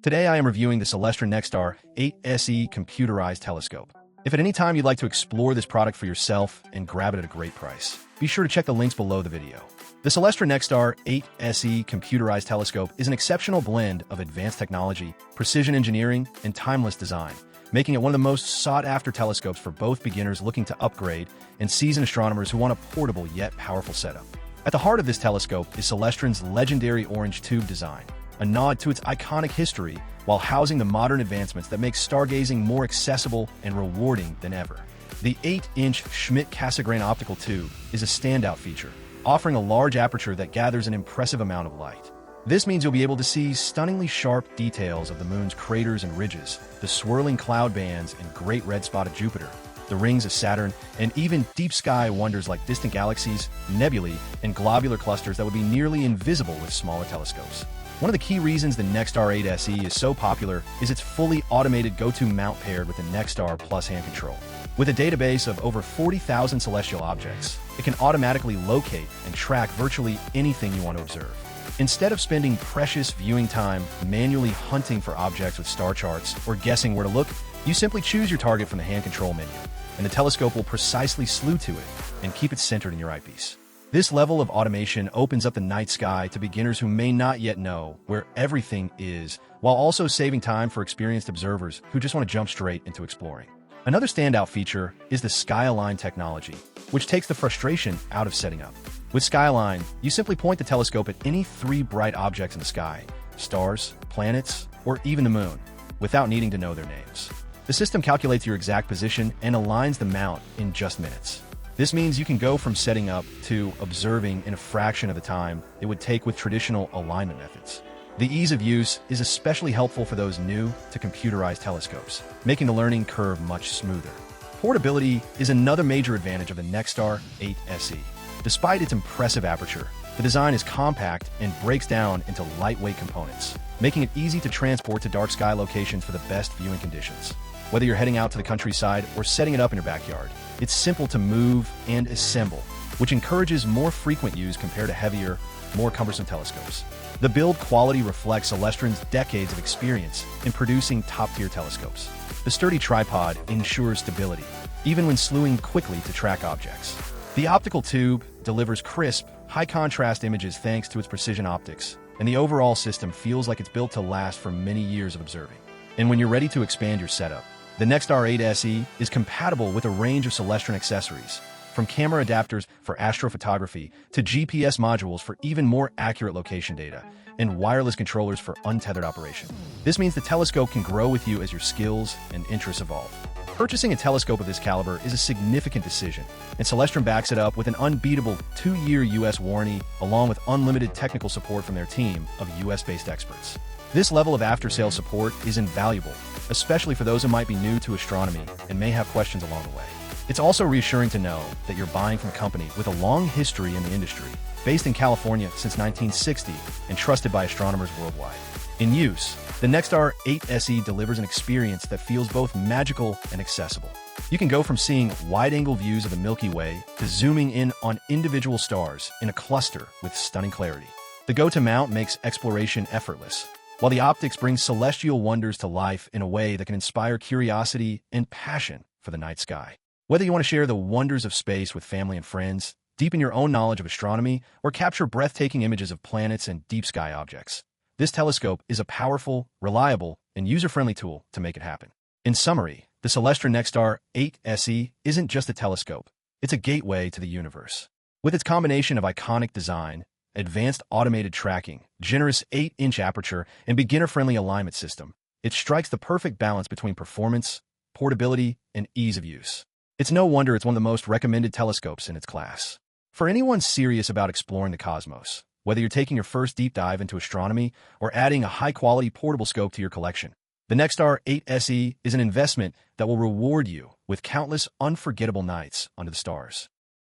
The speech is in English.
Today I am reviewing the Celestron NexStar 8SE Computerized Telescope. If at any time you'd like to explore this product for yourself and grab it at a great price, be sure to check the links below the video. The Celestron NexStar 8SE Computerized Telescope is an exceptional blend of advanced technology, precision engineering, and timeless design, making it one of the most sought-after telescopes for both beginners looking to upgrade and seasoned astronomers who want a portable yet powerful setup. At the heart of this telescope is Celestron's legendary orange tube design, a nod to its iconic history while housing the modern advancements that make stargazing more accessible and rewarding than ever. The 8-inch Schmidt-Cassegrain optical tube is a standout feature, offering a large aperture that gathers an impressive amount of light. This means you'll be able to see stunningly sharp details of the moon's craters and ridges, the swirling cloud bands and great red spot of Jupiter, the rings of Saturn, and even deep sky wonders like distant galaxies, nebulae, and globular clusters that would be nearly invisible with smaller telescopes. One of the key reasons the NexStar 8SE is so popular is its fully automated GoTo mount paired with the NexStar Plus hand control. With a database of over 40,000 celestial objects, it can automatically locate and track virtually anything you want to observe. Instead of spending precious viewing time manually hunting for objects with star charts or guessing where to look, you simply choose your target from the hand control menu, and the telescope will precisely slew to it and keep it centered in your eyepiece. This level of automation opens up the night sky to beginners who may not yet know where everything is, while also saving time for experienced observers who just want to jump straight into exploring. Another standout feature is the SkyAlign technology, which takes the frustration out of setting up. With SkyAlign, you simply point the telescope at any three bright objects in the sky, stars, planets, or even the moon, without needing to know their names. The system calculates your exact position and aligns the mount in just minutes. This means you can go from setting up to observing in a fraction of the time it would take with traditional alignment methods. The ease of use is especially helpful for those new to computerized telescopes, making the learning curve much smoother. Portability is another major advantage of the NexStar 8SE. Despite its impressive aperture, the design is compact and breaks down into lightweight components, making it easy to transport to dark sky locations for the best viewing conditions. Whether you're heading out to the countryside or setting it up in your backyard, it's simple to move and assemble, which encourages more frequent use compared to heavier, more cumbersome telescopes. The build quality reflects Celestron's decades of experience in producing top-tier telescopes. The sturdy tripod ensures stability, even when slewing quickly to track objects. The optical tube delivers crisp, high-contrast images thanks to its precision optics, and the overall system feels like it's built to last for many years of observing. And when you're ready to expand your setup, the NexStar 8SE is compatible with a range of Celestron accessories, from camera adapters for astrophotography to GPS modules for even more accurate location data, and wireless controllers for untethered operation. This means the telescope can grow with you as your skills and interests evolve. Purchasing a telescope of this caliber is a significant decision, and Celestron backs it up with an unbeatable 2-year U.S. warranty along with unlimited technical support from their team of U.S.-based experts. This level of after-sales support is invaluable, especially for those who might be new to astronomy and may have questions along the way. It's also reassuring to know that you're buying from a company with a long history in the industry, based in California since 1960 and trusted by astronomers worldwide. In use, the NexStar 8SE delivers an experience that feels both magical and accessible. You can go from seeing wide-angle views of the Milky Way to zooming in on individual stars in a cluster with stunning clarity. The GoTo mount makes exploration effortless, while the optics bring celestial wonders to life in a way that can inspire curiosity and passion for the night sky. Whether you want to share the wonders of space with family and friends, deepen your own knowledge of astronomy, or capture breathtaking images of planets and deep sky objects, this telescope is a powerful, reliable, and user-friendly tool to make it happen. In summary, the Celestron NexStar 8SE isn't just a telescope, it's a gateway to the universe. With its combination of iconic design, advanced automated tracking, generous 8-inch aperture, and beginner-friendly alignment system, it strikes the perfect balance between performance, portability, and ease of use. It's no wonder it's one of the most recommended telescopes in its class. For anyone serious about exploring the cosmos, whether you're taking your first deep dive into astronomy or adding a high-quality portable scope to your collection, the NexStar 8SE is an investment that will reward you with countless unforgettable nights under the stars.